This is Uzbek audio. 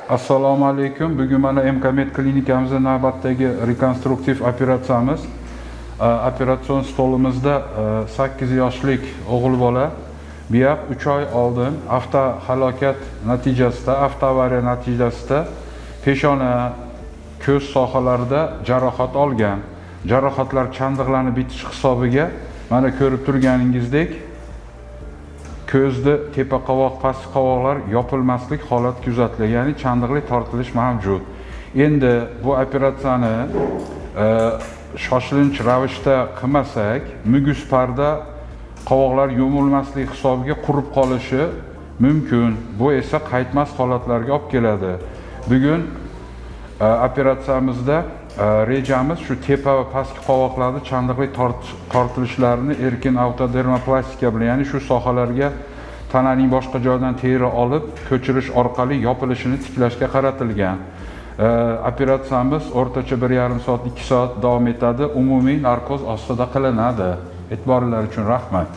Assalomu alaykum. Bugun mana MKmed klinikamizda navbatdagi rekonstruktiv operatsiyamiz. Operatsion stolimizda 8 yoshlik o'g'il bola buyaq 3 oy oldin avtohalokat natijasida, avtoavariya natijasida peshona, ko'z sohalarida jarohat olgan. Jarohatlar chandiqlarni bitish hisobiga mana ko'rib turganingizdek ko'zda tepa qovoq, pastki qovoqlar yopilmaslik holati kuzatilgan, ya'ni chandiqli tortilish mavjud. Endi bu operatsiyani shoshilinch ravishda qilmasak, mugus parda qovoqlar yumilmaslik hisobiga qurib qolishi mumkin. Bu esa qaytmas holatlarga olib keladi. Bugun operatsiyamizda rejamiz shu tepa va pastki qovoqlarda chandiqli tortilishlarni erkin avtodermoplastika bilan, ya'ni shu sohalarga tananing boshqa joydan teri olib ko'chirish orqali yopilishini tiklashga qaratilgan. Operatsiyamiz o'rtacha 1,5 soat, 2 soat davom etadi. Umumiy narkoz ostida qilinadi. E'tiboringiz uchun rahmat.